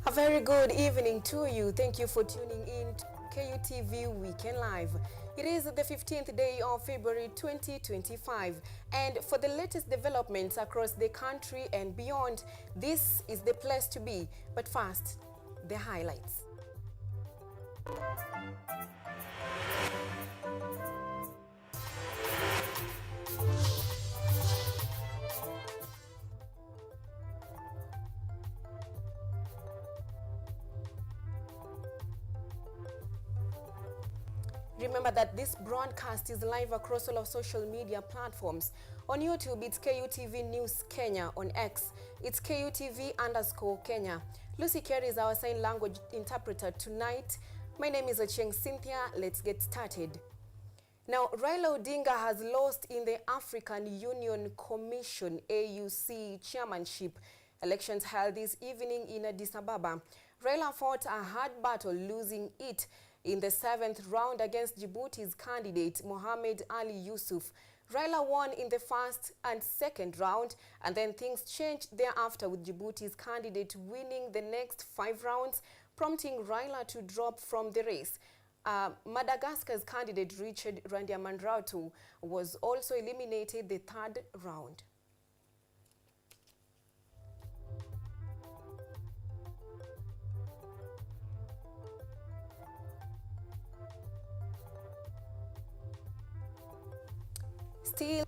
A very good evening to you. Thank you for tuning in to KUTV Weekend Live. It is the 15th day of February 2025, and for the latest developments across the country and beyond, this is the place to be. But first, the highlights. Remember that this broadcast is live across all of social media platforms. On YouTube, it's KUTV News Kenya. On X, it's KUTV_Kenya. Lucy Kerry is our sign language interpreter tonight. My name is Ochieng Cynthia. Let's get started. Now, Raila Odinga has lost in the African Union Commission AUC chairmanship elections held this evening in Addis Ababa. Raila fought a hard battle, losing it in the 7th round against Djibouti's candidate Mohamed Ali Yusuf. Raila won in the first and second round, and then things changed thereafter, with Djibouti's candidate winning the next 5 rounds, prompting Raila to drop from the race. Madagascar's candidate Richard Randriamandrato was also eliminated the 3rd round. Still,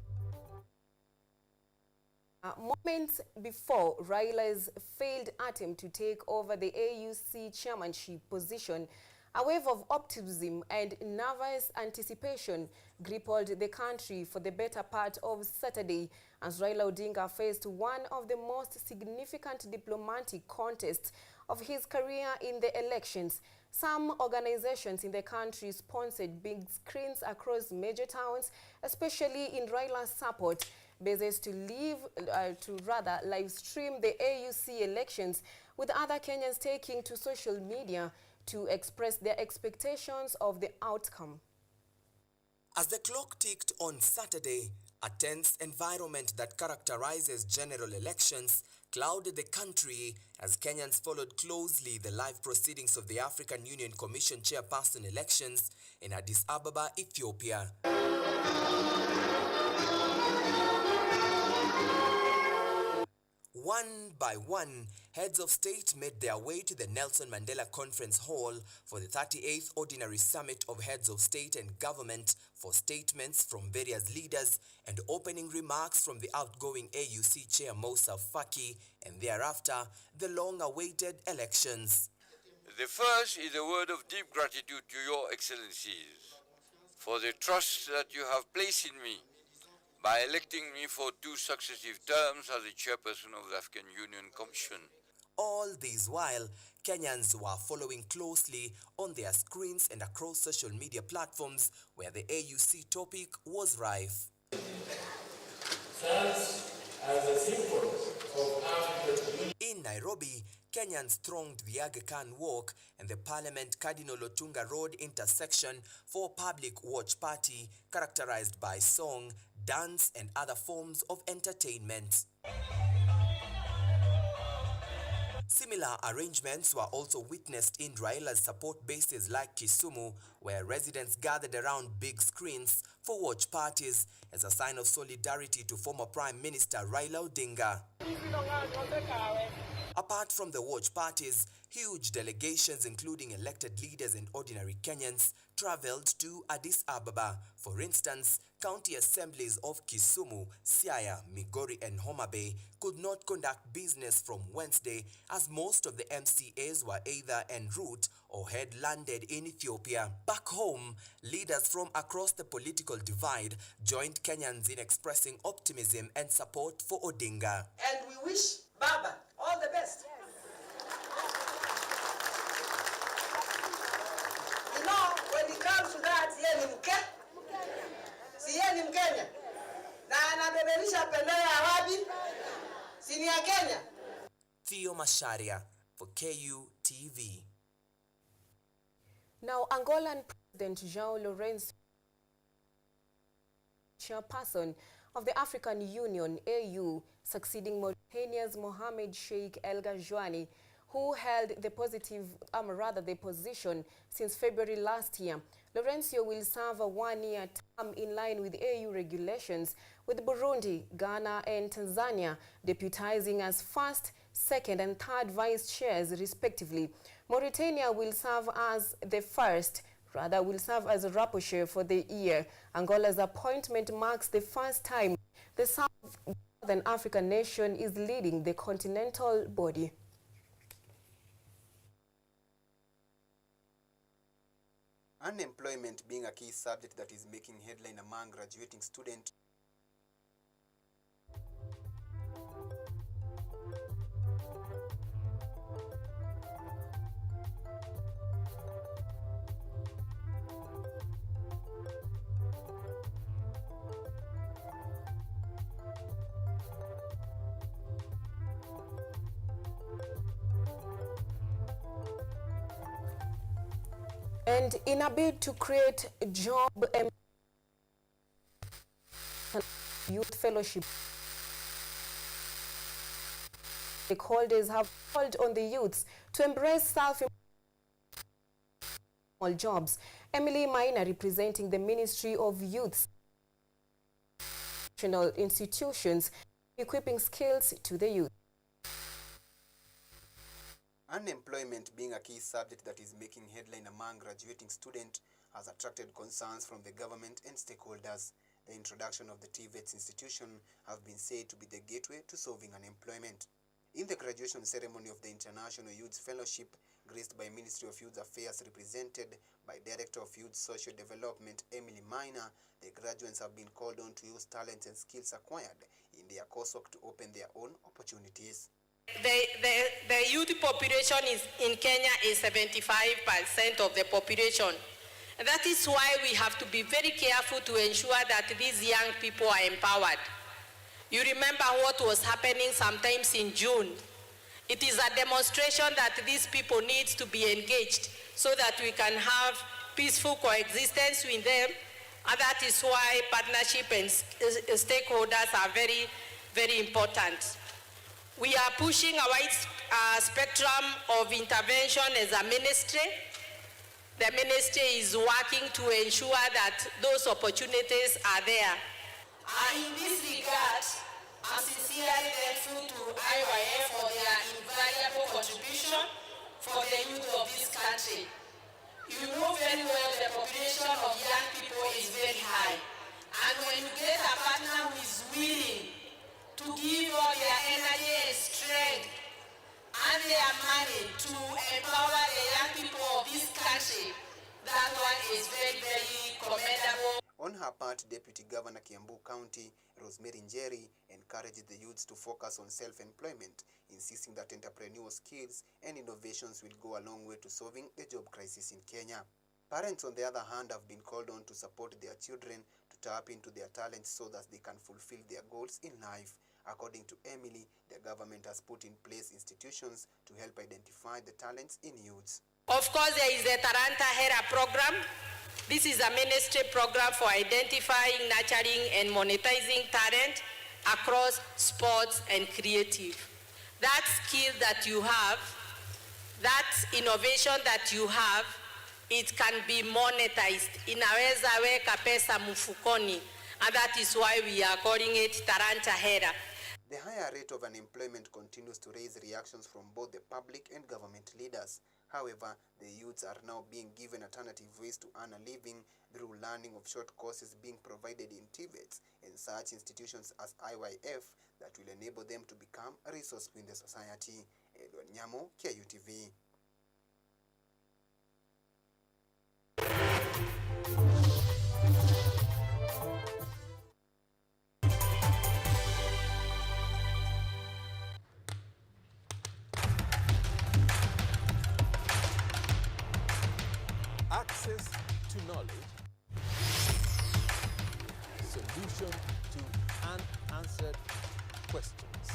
moments before Raila's failed attempt to take over the AUC chairmanship position, a wave of optimism and nervous anticipation grappled the country for the better part of Saturday as Raila Odinga faced one of the most significant diplomatic contests of his career in the elections. Some organizations in the country sponsored big screens across major towns, especially in Raila's support bases, to live stream the AUC elections, with other Kenyans taking to social media to express their expectations of the outcome. As the clock ticked on Saturday, a tense environment that characterizes general elections clouded the country as Kenyans followed closely the live proceedings of the African Union Commission chairperson elections in Addis Ababa, Ethiopia. One by one, heads of state made their way to the Nelson Mandela Conference Hall for the 38th Ordinary Summit of Heads of State and Government for statements from various leaders and opening remarks from the outgoing AUC chair Moussa Faki, and thereafter the long-awaited elections. The first is a word of deep gratitude to your excellencies for the trust that you have placed in me by electing me for 2 successive terms as the chairperson of the African Union Commission. All this while, Kenyans were following closely on their screens and across social media platforms where the AUC topic was rife. Stands as a symbol of African unity. In Nairobi, Kenyans thronged the Aga Khan Walk and the Parliament Cardinal Otunga Road intersection for a public watch party characterized by song, dance, and other forms of entertainment. Similar arrangements were also witnessed in Raila's support bases like Kisumu, where residents gathered around big screens for watch parties as a sign of solidarity to former Prime Minister Raila Odinga. Apart from the watch parties, huge delegations including elected leaders and ordinary Kenyans traveled to Addis Ababa. For instance, county assemblies of Kisumu, Siaya, Migori and Homa Bay could not conduct business from Wednesday as most of the MCAs were either en route or had landed in Ethiopia. Back home, leaders from across the political divide joined Kenyans in expressing optimism and support for Odinga. And we wish Baba all the best. Yes. You know, when it comes to that, yeye ni si yeye ni Mkenya. Na anabeberisha bendera ya wapi? Si ni ya Kenya. Theo Masharia for KUTV. Now, Angolan President João Lourenço, chairperson of the African Union, AU, succeeding Mauritania's Mohamed Sheikh El Ghazouani, who held the position since February last year. Laurencio will serve a one-year term in line with AU regulations, with Burundi, Ghana and Tanzania deputizing as first, second and third vice chairs respectively. Mauritania will serve as a rapporteur for the year. Angola's appointment marks the first time the Southern African nation is leading the continental body. Unemployment being a key subject that is making headline among graduating students. And in a bid to create a job and youth fellowship, stakeholders have called on the youths to embrace self-employment jobs. Emily Maina, representing the Ministry of Youth institutions, equipping skills to the youth. Unemployment being a key subject that is making headline among graduating students has attracted concerns from the government and stakeholders. The introduction of the TVETs institution have been said to be the gateway to solving unemployment. In the graduation ceremony of the International Youth Fellowship, graced by Ministry of Youth Affairs represented by Director of Youth Social Development Emily Maina, the graduates have been called on to use talents and skills acquired in their coursework to open their own opportunities. The youth population in Kenya is 75% of the population. And that is why we have to be very careful to ensure that these young people are empowered. You remember what was happening sometimes in June. It is a demonstration that these people need to be engaged so that we can have peaceful coexistence with them. And that is why partnership and stakeholders are very, very important. We are pushing a wide spectrum of intervention as a ministry. The ministry is working to ensure that those opportunities are there. In this regard, I'm sincerely thankful to IYF for their invaluable contribution for the youth of this country. You know very well the population of young people is very high. And when you get a partner who is willing to give all their energy and strength and their money to empower the young people of this country, that one is very, very commendable. On her part, Deputy Governor Kiambu County, Rosemary Njeri, encouraged the youths to focus on self-employment, insisting that entrepreneurial skills and innovations will go a long way to solving the job crisis in Kenya. Parents, on the other hand, have been called on to support their children to tap into their talents so that they can fulfill their goals in life. According to Emily, the government has put in place institutions to help identify the talents in youths. Of course, there is the Taranta Hera program. This is a ministry program for identifying, nurturing, and monetizing talent across sports and creative. That skill that you have, that innovation that you have, it can be monetized. Inaweza weka pesa mfukoni, and that is why we are calling it Taranta Hera. The higher rate of unemployment continues to raise reactions from both the public and government leaders. However, the youths are now being given alternative ways to earn a living through learning of short courses being provided in TVETs and such institutions as IYF that will enable them to become a resource in the society. Edward Nyamo, KUTV. Access to knowledge, solution to unanswered questions.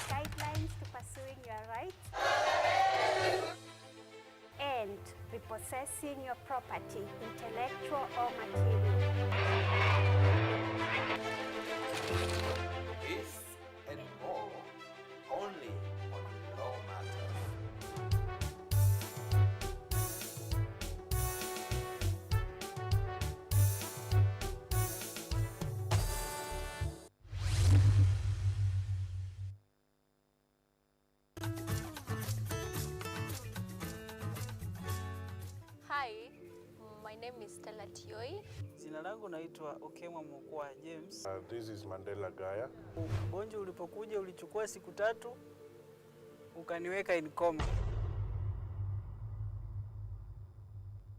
Guidelines to pursuing your rights and repossessing your property, intellectual or material. This and more only on Law Matters. Hi, my name is Stella Tioi. Jina langu naitwa Okemwa Mokwa James. This is Mandela Gaya. Ugonjwa ulipokuja ulichukua siku 3 ukaniweka in coma.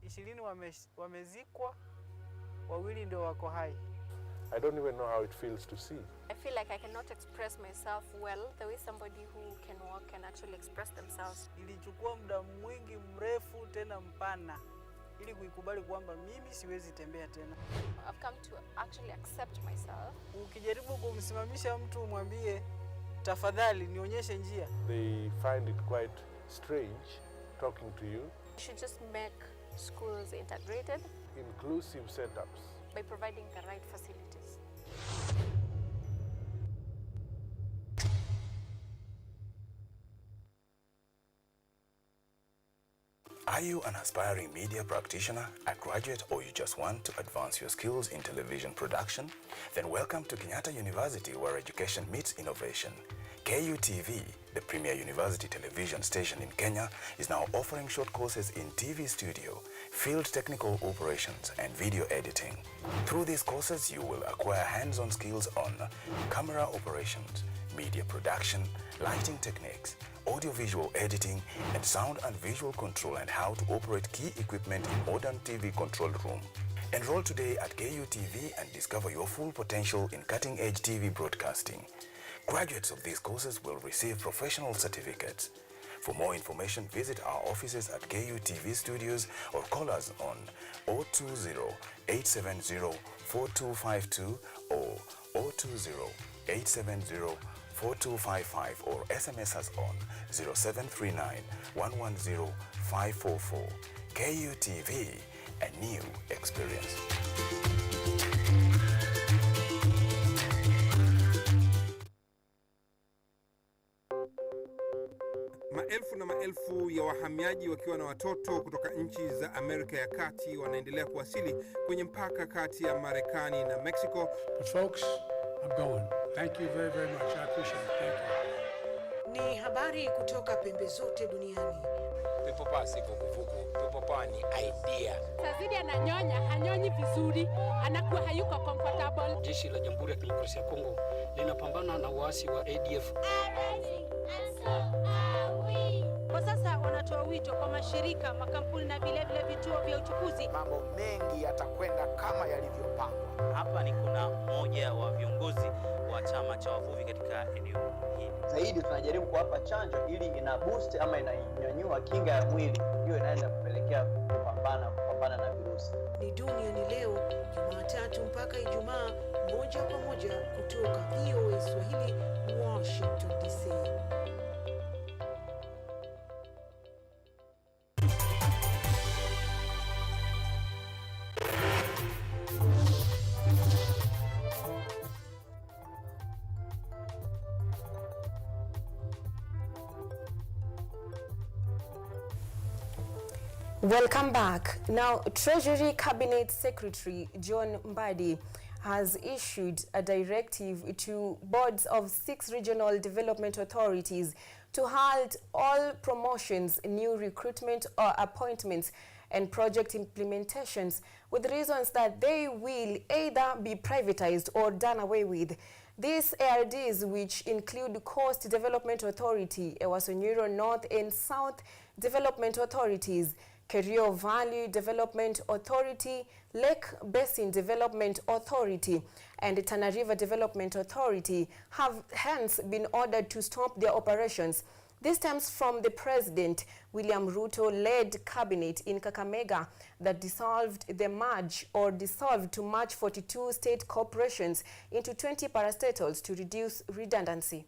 20 wamezikwa, 2 ndio wako hai. I don't even know how it feels to see. I feel like I cannot express myself well the way somebody who can walk can actually express themselves. Ilichukua muda mwingi mrefu tena mpana ili kuikubali kwamba mimi siwezi tembea tena. I've come to actually accept myself. Ukijaribu kumsimamisha mtu umwambie tafadhali nionyeshe njia, They find it quite strange talking to you. We should just make schools integrated Inclusive setups. by providing the right facilities. Are you an aspiring media practitioner, a graduate, or you just want to advance your skills in television production? Then welcome to Kenyatta University, where education meets innovation. KUTV, the premier university television station in Kenya, is now offering short courses in TV studio, field technical operations, and video editing. Through these courses, you will acquire hands-on skills on camera operations, media production, lighting techniques, audiovisual editing, and sound and visual control, and how to operate key equipment in modern TV control room. Enroll today at KUTV and discover your full potential in cutting-edge TV broadcasting. Graduates of these courses will receive professional certificates. For more information, visit our offices at KUTV Studios or call us on 020-870-4252 or 020-870-4255 or SMS us on 0739-110-544. KUTV, a new experience. Maelfu na maelfu ya wahamiaji wakiwa na watoto kutoka nchi za Amerika ya Kati wanaendelea kuwasili kwenye mpaka kati ya Marekani na Mexico. But folks, I'm going. Thank you very, very much. I appreciate it. Thank you. Ni habari kutoka pembe zote duniani. Pepo pasi kukufuku. Pepo pa ni idea. Tazidi ananyonya, hanyonyi vizuri, anakuwa hayuko comfortable. Jeshi la Jamhuri ya Kidemokrasia ya Kongo linapambana na waasi wa ADF. Kwa sasa wanatoa wito kwa mashirika, makampuni na vile vituo vya uchukuzi. Mambo mengi yatakwenda kama yalivyopangwa. Hapa ni kuna mmoja wa viongozi wa chama cha wavuvi katika eneo hili. Zaidi tunajaribu kuwapa chanjo ili ina boost ama inanyanyua kinga ya mwili, hiyo inaenda kupelekea kupambana na virusi. Ni Duniani Leo, Jumatatu mpaka Ijumaa, moja kwa moja kutoka VOA Swahili, Washington DC. Welcome back. Now, Treasury Cabinet Secretary John Mbadi has issued a directive to boards of 6 regional development authorities to halt all promotions, new recruitment or appointments and project implementations with reasons that they will either be privatized or done away with. These ARDs, which include Coast Development Authority, Ewasonyiro North and South Development Authorities, Kerio Valley Development Authority, Lake Basin Development Authority, and the Tana River Development Authority, have hence been ordered to stop their operations. This stems from the President William Ruto-led cabinet in Kakamega that dissolved to merge 42 state corporations into 20 parastatals to reduce redundancy.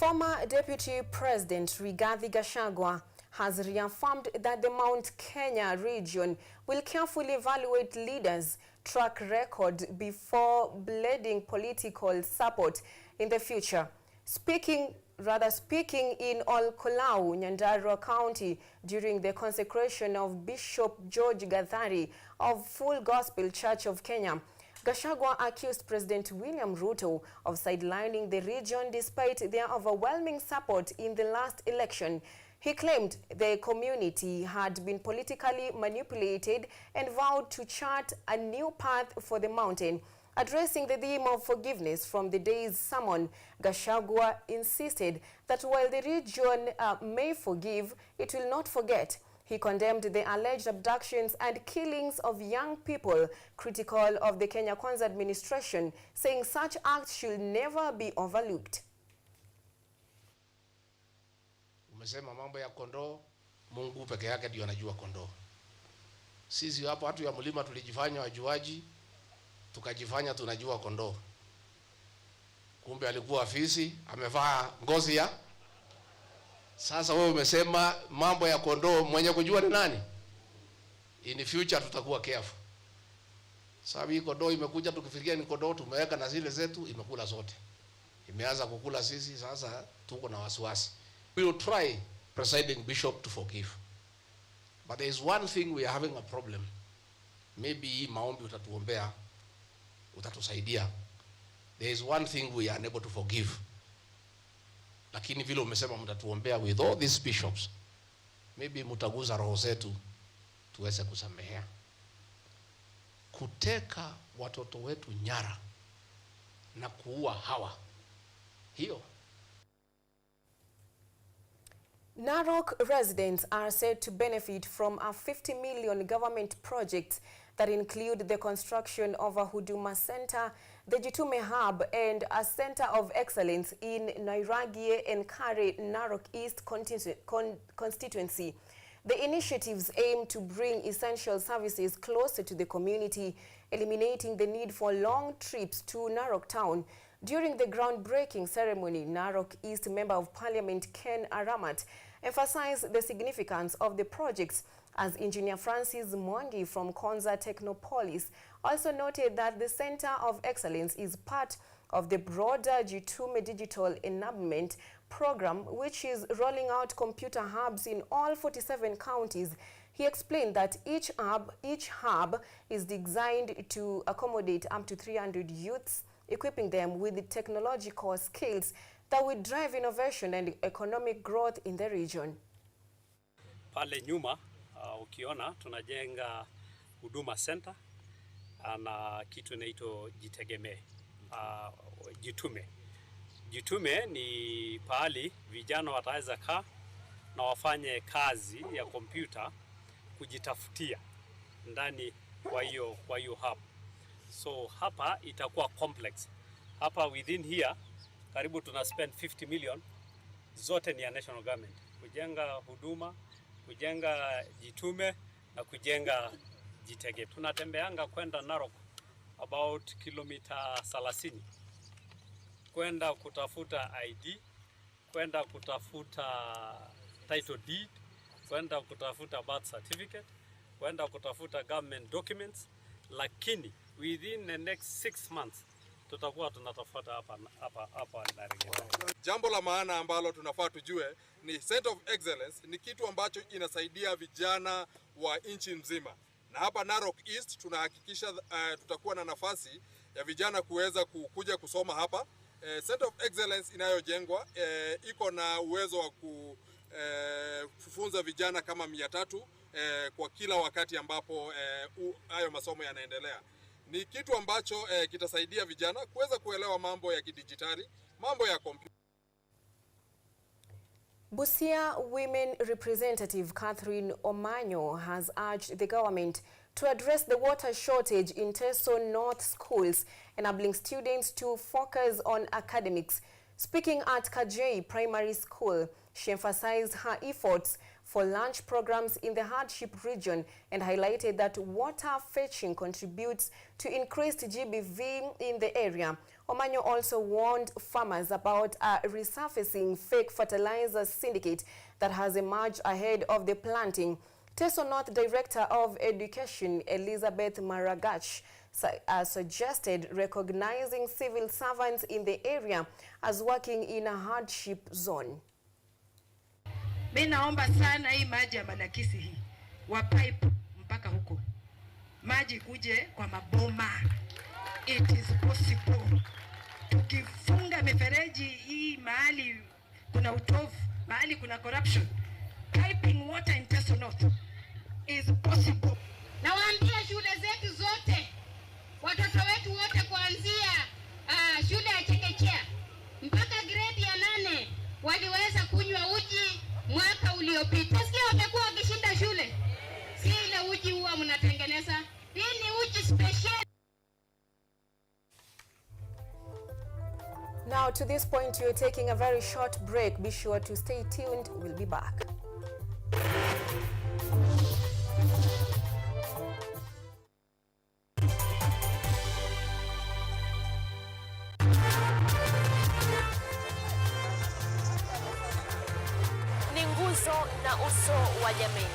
Former Deputy President Rigathi Gachagua has reaffirmed that the Mount Kenya region will carefully evaluate leaders' track record before bleeding political support in the future. Speaking in Olkolau, Nyandarua County, during the consecration of Bishop George Gathari of Full Gospel Church of Kenya, Gachagua accused President William Ruto of sidelining the region despite their overwhelming support in the last election. He claimed the community had been politically manipulated and vowed to chart a new path for the mountain. Addressing the theme of forgiveness from the day's sermon, Gachagua insisted that while the region may forgive, it will not forget. He condemned the alleged abductions and killings of young people, critical of the Kenya Kwanza administration, saying such acts should never be overlooked. Umesema mambo ya kondoo, Mungu peke yake ndiye anajua kondoo. Sisi hapo watu ya mlima tulijifanya wajuaji, tukajifanya tunajua kondoo. Kumbe alikuwa afisi, amevaa ngozi ya. Sasa wewe umesema mambo ya kondoo, mwenye kujua ni nani? In future tutakuwa careful. Sababu hii kondoo imekuja tukifikiria ni kondoo, tumeweka na zile zetu imekula zote. Imeanza kukula sisi, sasa tuko na wasiwasi. We will try, Presiding Bishop, to forgive. But there is one thing we are having a problem. Maybe hii maombi utatuombea, utatusaidia. There is one thing we are unable to forgive. Lakini vile umesema mtatuombea with all these bishops, maybe mtaguza roho zetu tuweze kusamehea. Kuteka watoto wetu nyara na kuua hawa, hiyo. Narok residents are said to benefit from a 50 million government project that include the construction of a Huduma Center, the Jitume Hub, and a Center of Excellence in Nairagie and Kare Narok East constituency. The initiatives aim to bring essential services closer to the community, eliminating the need for long trips to Narok town. During the groundbreaking ceremony, Narok East Member of Parliament Ken Aramat emphasized the significance of the projects, as Engineer Francis Mwangi from Konza Technopolis also noted that the Center of Excellence is part of the broader Jitume Digital Enablement Program, which is rolling out computer hubs in all 47 counties. He explained that each hub is designed to accommodate up to 300 youths, equipping them with the technological skills that will drive innovation and economic growth in the region. Pale nyuma ukiona tunajenga Huduma Center na kitu inaitwa Jitegemee, Jitume. Jitume ni pahali vijana wataweza kaa na wafanye kazi ya kompyuta kujitafutia ndani kwa hiyo hub. So hapa itakuwa complex. Hapa within here karibu tuna spend 50 million, zote ni ya national government. Kujenga huduma, kujenga Jitume na kujenga Jitege. Tunatembeanga kwenda Narok about kilomita 30. Kwenda kutafuta ID, kwenda kutafuta title deed, kwenda kutafuta birth certificate, kwenda kutafuta government documents, lakini within the next 6 months tutakuwa tunatafuta hapa Narok. Jambo la maana ambalo tunafaa tujue ni Center of Excellence ni kitu ambacho inasaidia vijana wa nchi mzima. Na hapa Narok East tunahakikisha tutakuwa na nafasi ya vijana kuweza kuja kusoma hapa. Center of Excellence inayojengwa iko na uwezo wa kufunza vijana kama 300 kwa kila wakati ambapo hayo masomo yanaendelea. Ni kitu ambacho kitasaidia vijana kuweza kuelewa mambo ya kidijitali, mambo ya kompyuta. Busia Women Representative Catherine Omanyo has urged the government to address the water shortage in Teso North schools, enabling students to focus on academics. Speaking at Kajei Primary School, she emphasized her efforts for lunch programs in the hardship region and highlighted that water fetching contributes to increased GBV in the area. Omanyo also warned farmers about a resurfacing fake fertilizer syndicate that has emerged ahead of the planting. Teso North Director of Education Elizabeth Maragach suggested recognizing civil servants in the area as working in a hardship zone. Mimi naomba sana hii maji ya Malakisi hii wa pipe mpaka huko. Maji kuje kwa maboma. It is possible. Tukifunga mifereji hii mahali kuna utovu, mahali kuna corruption. Piping water in Teso North is possible. Nawaambia shule zetu zote, watoto wetu wote kuanzia shule ya chekechea mpaka grade ya 8 waliweza kunywa uji mwaka uliopita. Sikia wamekuwa wakishinda shule. Si ile uji huwa mnatengeneza. Hii ni uji special. Now to this point you're taking a very short break. Be sure to stay tuned. We'll be back. Na uso wa jamii.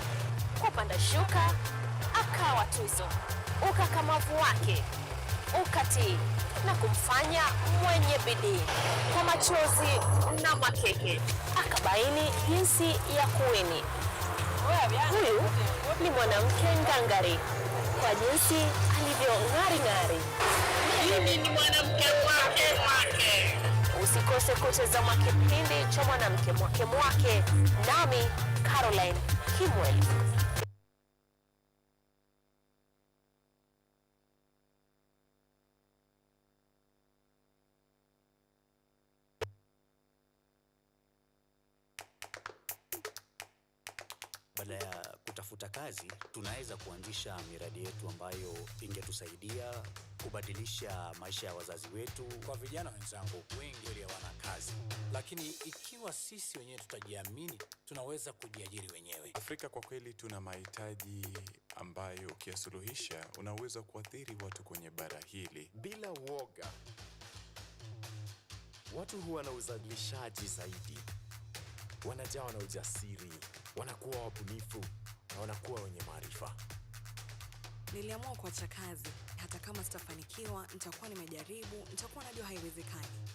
Kupanda shuka, akawa tuzo. Ukakamavu wake, ukatii na kumfanya mwenye bidii. Kwa machozi na makeke, akabaini jinsi ya kuwini. Huyu ni mwanamke ngangari, kwa jinsi alivyo ng'ari-ng'ari. Mimi ni mwanamke mwake. Usikose kutazama kipindi cha Mwanamke Mwake, nami Caroline Kimweli. Badala ya kutafuta kazi, tunaweza kuanzisha miradi yetu ambayo ingetusaidia kubadilisha maisha ya wazazi wetu. Kwa vijana wenzangu, wengi hawana kazi, lakini ikiwa sisi wenyewe tutajiamini, tunaweza kujiajiri wenyewe. Afrika kwa kweli tuna mahitaji ambayo ukiyasuluhisha unaweza kuathiri watu kwenye bara hili. Bila uoga, watu huwa na uzalishaji zaidi, wanajawa na ujasiri, wanakuwa wabunifu na wanakuwa wenye maarifa. Niliamua kuacha kazi. Hata kama sitafanikiwa, nitakuwa nimejaribu, nitakuwa najua haiwezekani.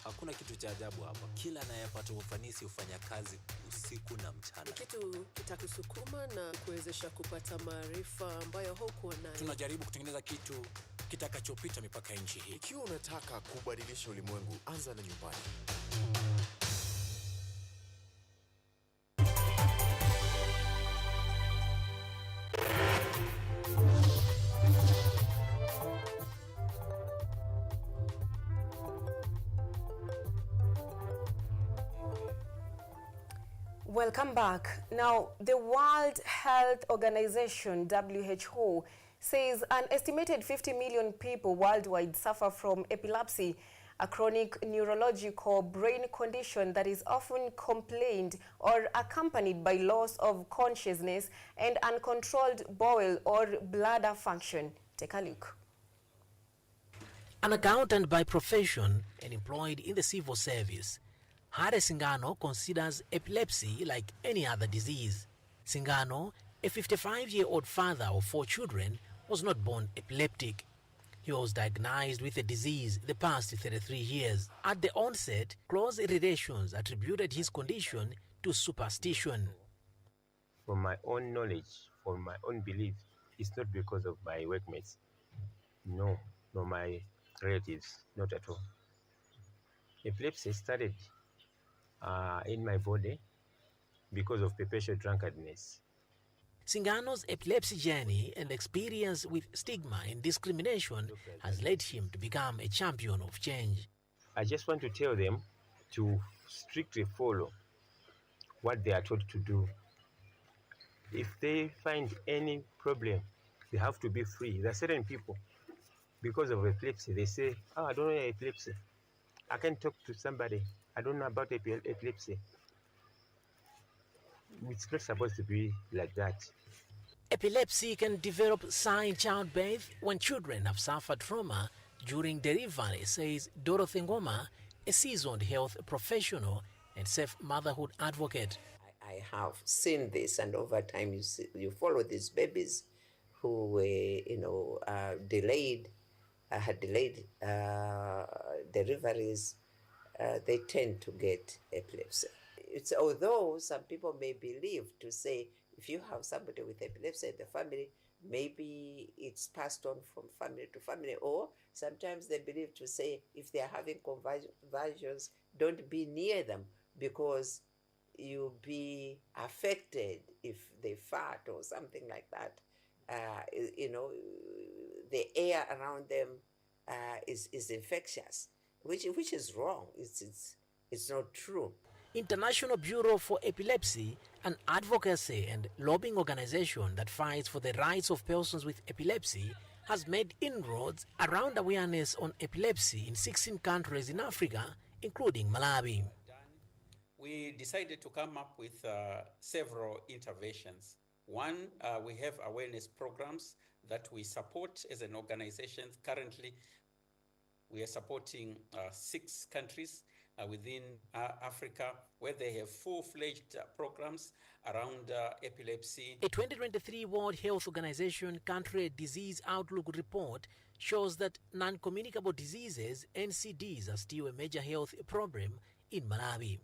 Hakuna kitu cha ajabu hapa. Kila anayepata ufanisi hufanya kazi usiku na mchana. Kitu kitakusukuma na kuwezesha kupata maarifa ambayo hukuwa nayo. Tunajaribu kutengeneza kitu kitakachopita mipaka nchi hii. Ikiwa unataka kubadilisha ulimwengu, anza na nyumbani. Welcome back. Now, the World Health Organization, WHO, says an estimated 50 million people worldwide suffer from epilepsy, a chronic neurological brain condition that is often complained or accompanied by loss of consciousness and uncontrolled bowel or bladder function. Take a look. An accountant by profession and employed in the civil service, Hare Singano considers epilepsy like any other disease. Singano, a 55-year-old father of 4 children, was not born epileptic. He was diagnosed with the disease the past 33 years. At the onset, close relations attributed his condition to superstition. From my own knowledge, from my own belief, it's not because of my workmates. No, nor my relatives, not at all. Epilepsy started in my body because of perpetual drunkenness. Singano's epilepsy journey and experience with stigma and discrimination has led him to become a champion of change. I just want to tell them to strictly follow what they are told to do. If they find any problem, they have to be free. There are certain people, because of epilepsy, they say, oh, I don't know epilepsy. I can talk to somebody. I don't know about epilepsy. It's not supposed to be like that. Epilepsy can develop in childbirth when children have suffered trauma during delivery, says Dorothy Ngoma, a seasoned health professional and safe motherhood advocate. I have seen this, and over time you follow these babies who were, had delayed deliveries. They tend to get epilepsy. It's although some people may believe to say if you have somebody with epilepsy in the family, maybe it's passed on from family to family, or sometimes they believe to say if they are having convulsions, don't be near them because you'll be affected if they fart or something like that. The air around them is infectious, which is wrong. It's not true. International Bureau for Epilepsy, an advocacy and lobbying organization that fights for the rights of persons with epilepsy, has made inroads around awareness on epilepsy in 16 countries in Africa, including Malawi. We decided to come up with several interventions. One, we have awareness programs that we support as an organization. Currently, we are supporting 6 countries within Africa where they have full-fledged programs around epilepsy. A 2023 World Health Organization Country Disease Outlook report shows that non-communicable diseases, NCDs, are still a major health problem in Malawi.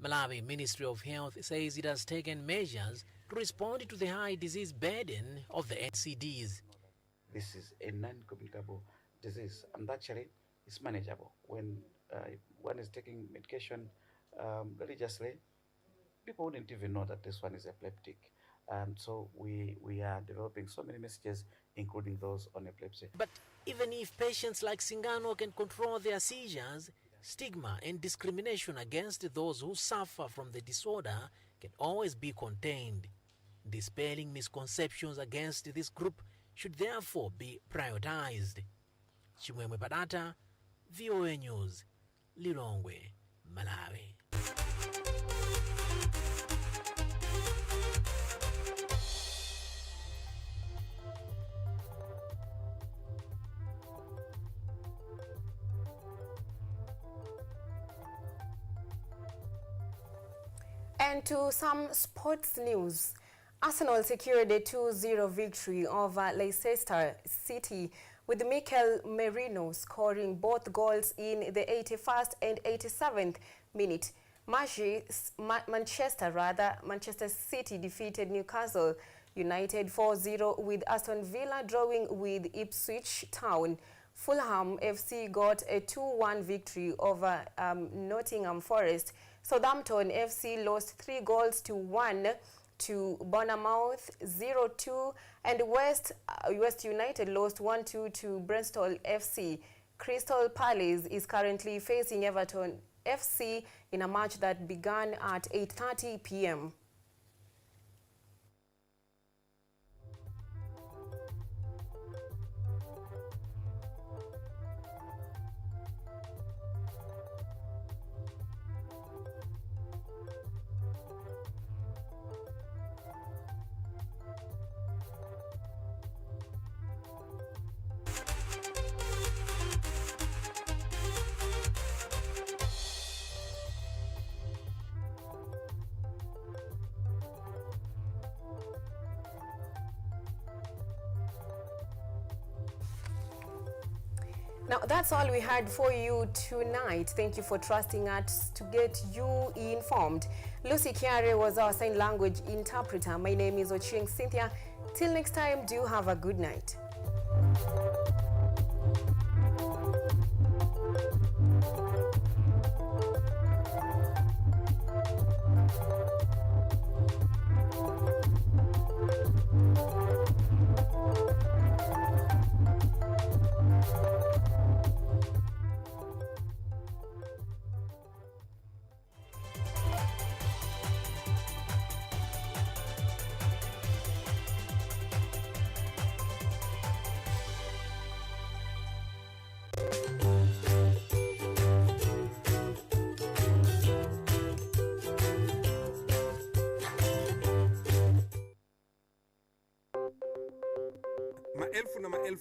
Malawi Ministry of Health says it has taken measures to respond to the high disease burden of the NCDs. This is a non-communicable disease, and actually it's manageable. When one is taking medication religiously, people wouldn't even know that this one is epileptic. So we are developing so many messages, including those on epilepsy. But even if patients like Singano can control their seizures, stigma and discrimination against those who suffer from the disorder can always be contained. Dispelling misconceptions against this group should therefore be prioritized. Chimwemwe Padata, VOA News, Lilongwe, Malawi. And to some sports news. Arsenal secured a 2-0 victory over Leicester City, with Mikel Merino scoring both goals in the 81st and 87th minute. Manchester City defeated Newcastle United 4-0, with Aston Villa drawing with Ipswich Town. Fulham FC got a 2-1 victory over Nottingham Forest. Southampton FC lost 3-1 to Bournemouth 0-2, and West United lost 1-2 to Bristol FC. Crystal Palace is currently facing Everton FC in a match that began at 8:30 p.m. Now, that's all we had for you tonight. Thank you for trusting us to get you informed. Lucy Kiare was our sign language interpreter. My name is Ochieng Cynthia. Till next time, do have a good night. Maelfu na maelfu